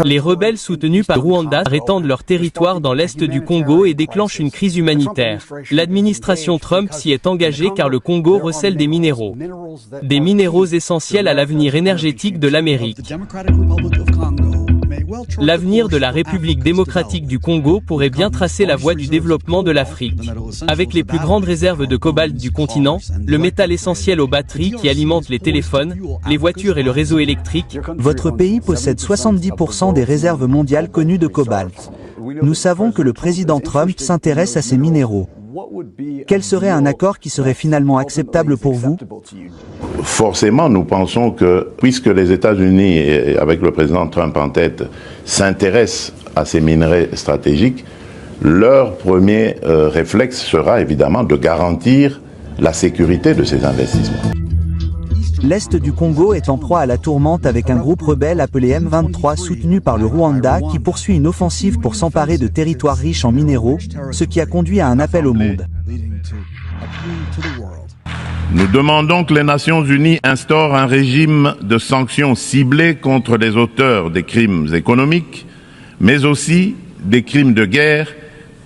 Les rebelles soutenus par Rwanda étendent leur territoire dans l'est du Congo et déclenchent une crise humanitaire. L'administration Trump s'y est engagée car le Congo recèle des minéraux. Des minéraux essentiels à l'avenir énergétique de l'Amérique. L'avenir de la République démocratique du Congo pourrait bien tracer la voie du développement de l'Afrique. Avec les plus grandes réserves de cobalt du continent, le métal essentiel aux batteries qui alimentent les téléphones, les voitures et le réseau électrique. Votre pays possède 70% des réserves mondiales connues de cobalt. Nous savons que le président Trump s'intéresse à ces minéraux. Quel serait un accord qui serait finalement acceptable pour vous? Forcément, nous pensons que, puisque les États-Unis, avec le président Trump en tête, s'intéressent à ces minerais stratégiques, leur premier réflexe sera évidemment de garantir la sécurité de ces investissements. L'Est du Congo est en proie à la tourmente avec un groupe rebelle appelé M23 soutenu par le Rwanda qui poursuit une offensive pour s'emparer de territoires riches en minéraux, ce qui a conduit à un appel au monde. Nous demandons que les Nations Unies instaurent un régime de sanctions ciblées contre les auteurs des crimes économiques, mais aussi des crimes de guerre,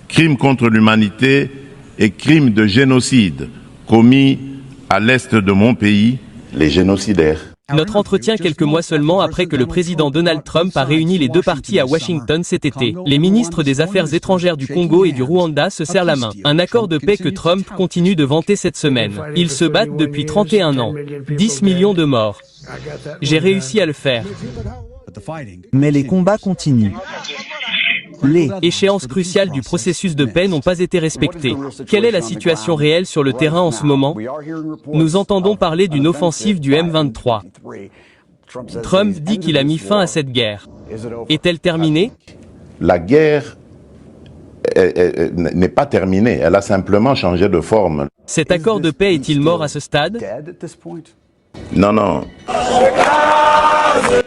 crimes contre l'humanité et crimes de génocide commis à l'est de mon pays, les génocidaires. Notre entretien quelques mois seulement après que le président Donald Trump a réuni les deux parties à Washington cet été. Les ministres des Affaires étrangères du Congo et du Rwanda se serrent la main. Un accord de paix que Trump continue de vanter cette semaine. Ils se battent depuis 31 ans. 10 millions de morts. J'ai réussi à le faire. Mais les combats continuent. Les échéances cruciales du processus de paix n'ont pas été respectées. Quelle est la situation réelle sur le terrain en ce moment? Nous entendons parler d'une offensive du M23. Trump dit qu'il a mis fin à cette guerre. Est-elle terminée? La guerre n'est pas terminée, elle a simplement changé de forme. Cet accord de paix est-il mort à ce stade? Non, non.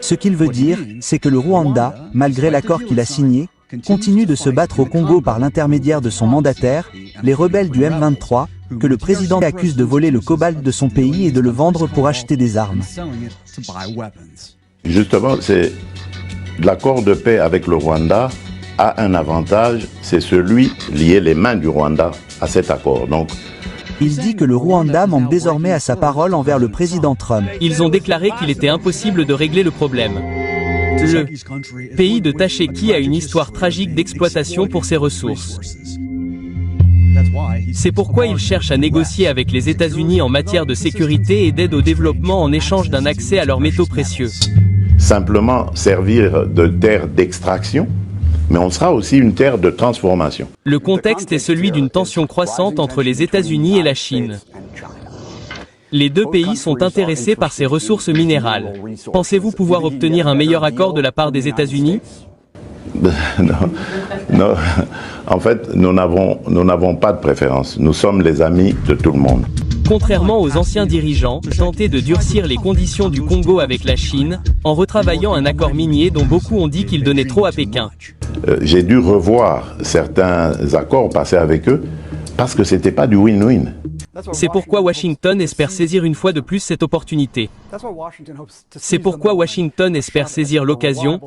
Ce qu'il veut dire, c'est que le Rwanda, malgré l'accord qu'il a signé, continue de se battre au Congo par l'intermédiaire de son mandataire, les rebelles du M23, que le président accuse de voler le cobalt de son pays et de le vendre pour acheter des armes. Justement, c'est l'accord de paix avec le Rwanda a un avantage, c'est celui lié les mains du Rwanda à cet accord. Donc, il dit que le Rwanda manque désormais à sa parole envers le président Trump. Ils ont déclaré qu'il était impossible de régler le problème. Le pays de Tasheki a une histoire tragique d'exploitation pour ses ressources. C'est pourquoi ils cherchent à négocier avec les États-Unis en matière de sécurité et d'aide au développement en échange d'un accès à leurs métaux précieux. Simplement servir de terre d'extraction, mais on sera aussi une terre de transformation. Le contexte est celui d'une tension croissante entre les États-Unis et la Chine. Les deux pays sont intéressés par ces ressources minérales. Pensez-vous pouvoir obtenir un meilleur accord de la part des États-Unis? Non. En fait, nous n'avons pas de préférence. Nous sommes les amis de tout le monde. Contrairement aux anciens dirigeants, tenter de durcir les conditions du Congo avec la Chine, en retravaillant un accord minier dont beaucoup ont dit qu'il donnait trop à Pékin. J'ai dû revoir certains accords passés avec eux parce que c'était pas du win-win. C'est pourquoi Washington espère saisir une fois de plus cette opportunité. C'est pourquoi Washington espère saisir l'occasion